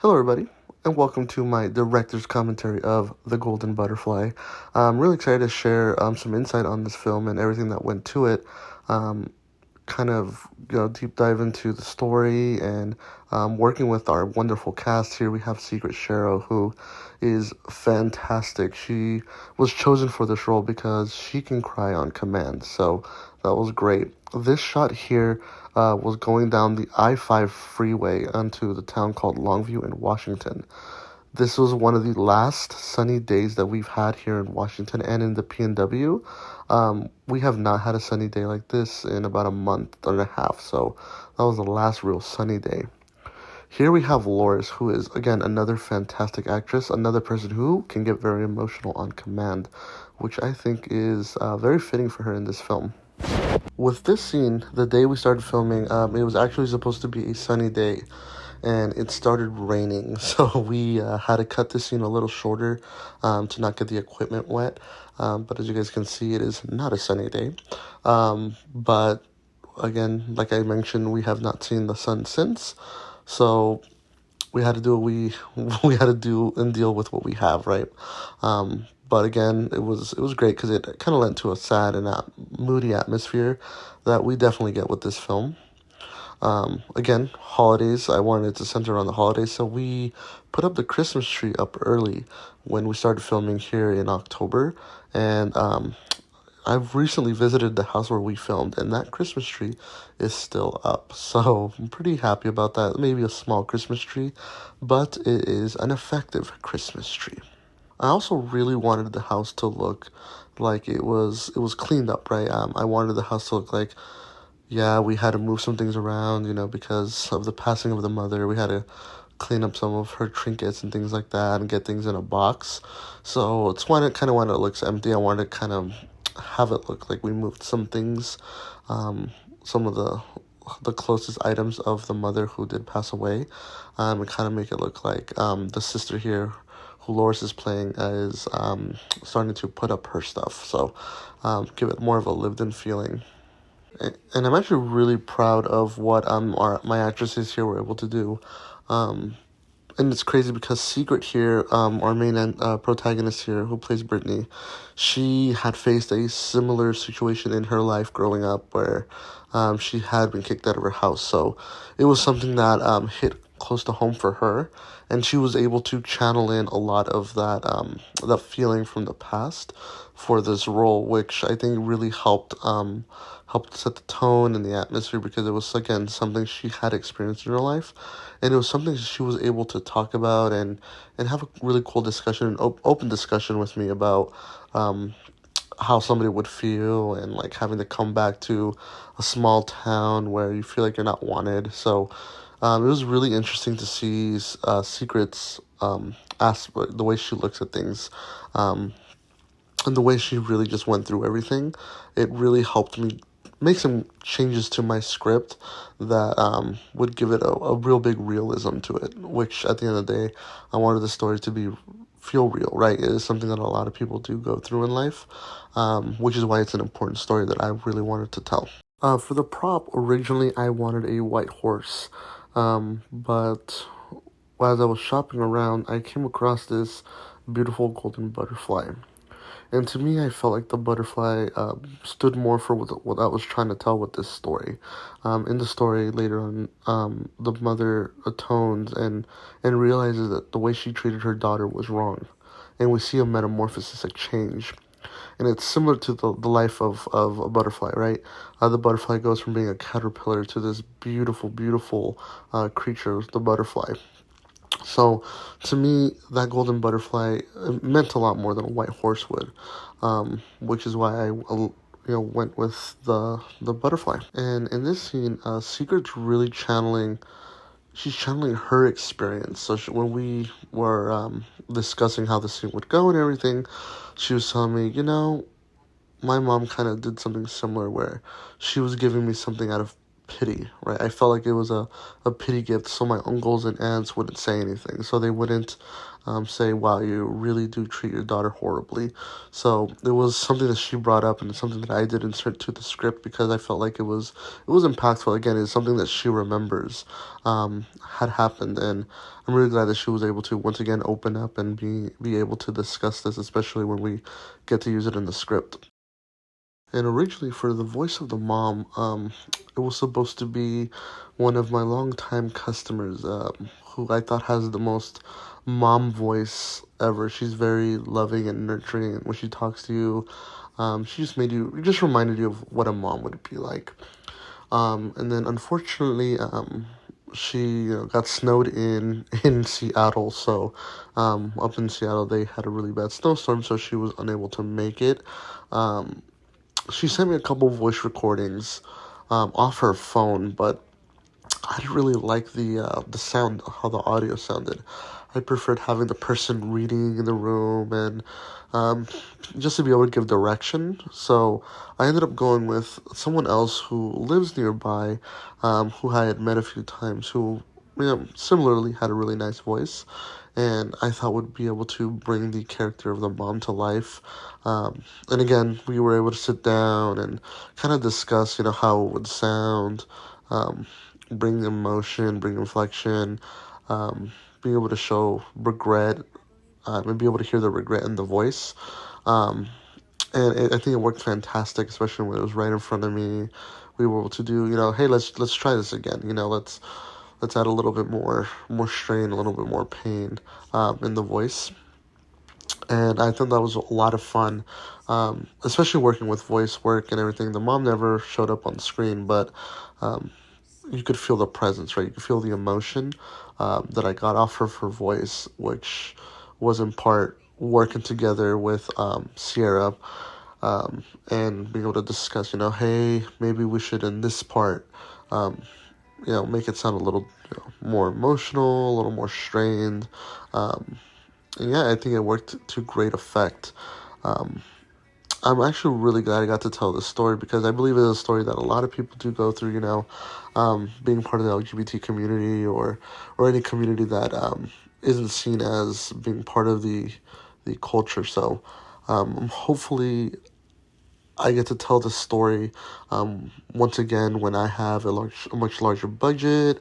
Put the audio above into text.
Hello, everybody, and welcome to my director's commentary of The Golden Butterfly. I'm really excited to share some insight on this film and everything that went to it. Um, kind of deep dive into the story and working with our wonderful cast here. We have Secret Cheryl, who is fantastic. She was chosen for this role because she can cry on command, so that was great. This shot here was going down the I-5 freeway onto the town called Longview in Washington. This was one of the last sunny days that we've had here in Washington and in the PNW. We have not had a sunny day like this in about a month and a half, so that was the last real sunny day. Here we have Loris, who is, again, another fantastic actress, another person who can get very emotional on command, which I think is very fitting for her in this film. With this scene, the day we started filming, it was actually supposed to be a sunny day, and it started raining, so we had to cut this scene a little shorter to not get the equipment wet. But as you guys can see, it is not a sunny day. But again, like I mentioned, we have not seen the sun since, so we had to do what we had to do and deal with what we have, right? But again, it was great because it kind of lent to a sad and moody atmosphere that we definitely get with this film. Again, holidays, I wanted it to center around the holidays, so we put up the Christmas tree up early when we started filming here in October, and I've recently visited the house where we filmed, and that Christmas tree is still up, so I'm pretty happy about that. Maybe a small Christmas tree, but it is an effective Christmas tree. I also really wanted the house to look like it was cleaned up, right? I wanted the house to look like, yeah, we had to move some things around, because of the passing of the mother. We had to clean up some of her trinkets and things like that and get things in a box. So it's when it looks empty. I wanted to kind of have it look like we moved some things, some of the closest items of the mother who did pass away, and kind of make it look like the sister here, who Loris is playing, is starting to put up her stuff. So give it more of a lived-in feeling. And I'm actually really proud of what my actresses here were able to do. And it's crazy because Secret here, our main protagonist here, who plays Brittany, she had faced a similar situation in her life growing up where she had been kicked out of her house. So it was something that hit close to home for her, and she was able to channel in a lot of that feeling from the past for this role, which I think really helped set the tone and the atmosphere, because it was, again, something she had experienced in her life, and it was something she was able to talk about and have a really cool discussion, open discussion with me about how somebody would feel, and like having to come back to a small town where you feel like you're not wanted. So it was really interesting to see Secret's aspect, the way she looks at things, and the way she really just went through everything. It really helped me make some changes to my script that would give it a real big realism to it, which at the end of the day, I wanted the story to feel real, right? It is something that a lot of people do go through in life, which is why it's an important story that I really wanted to tell. For the prop, originally I wanted a white horse, but as I was shopping around, I came across this beautiful golden butterfly. And to me, I felt like the butterfly stood more for what I was trying to tell with this story. In the story, later on, the mother atones and realizes that the way she treated her daughter was wrong. And we see a metamorphosis, a change. And it's similar to the life of a butterfly, right? The butterfly goes from being a caterpillar to this beautiful, beautiful creature, the butterfly. So, to me, that golden butterfly meant a lot more than a white horse would, which is why I, went with the butterfly. And in this scene, Secret's really she's channeling her experience. So when we were discussing how the scene would go and everything, she was telling me, my mom kind of did something similar where she was giving me something out of pity, right? I felt like it was a pity gift so my uncles and aunts wouldn't say anything. So they wouldn't say, wow, you really do treat your daughter horribly. So it was something that she brought up and it's something that I did insert to the script because I felt like it was impactful. Again, it's something that she remembers had happened, and I'm really glad that she was able to once again open up and be able to discuss this, especially when we get to use it in the script. And originally, for the voice of the mom, it was supposed to be one of my longtime customers, who I thought has the most mom voice ever. She's very loving and nurturing, and when she talks to you, she just just reminded you of what a mom would be like. And then unfortunately, she got snowed in Seattle. So, up in Seattle, they had a really bad snowstorm, so she was unable to make it. Um, she sent me a couple voice recordings off her phone, but I didn't really like the sound, how the audio sounded. I preferred having the person reading in the room and um, just to be able to give direction. So I ended up going with someone else who lives nearby, who I had met a few times, who similarly had a really nice voice, and I thought would be able to bring the character of the mom to life. And again, we were able to sit down and kind of discuss, how it would sound. Um, Bring emotion, bring inflection, um, being able to show regret, and be able to hear the regret in the voice. Um, and I think it worked fantastic, especially when it was right in front of me. We were able to do, hey, let's try this again. Let's add a little bit more strain, a little bit more pain in the voice. And I thought that was a lot of fun, especially working with voice work and everything. The mom never showed up on screen, but um, you could feel the presence, right? You could feel the emotion that I got off of her voice, which was in part working together with Sierra, and being able to discuss, hey, maybe we should in this part, um, make it sound a little more emotional, a little more strained. And yeah, I think it worked to great effect. Um, I'm actually really glad I got to tell this story because I believe it's a story that a lot of people do go through, being part of the LGBT community or any community that isn't seen as being part of the culture. So hopefully I get to tell this story once again when I have a much larger budget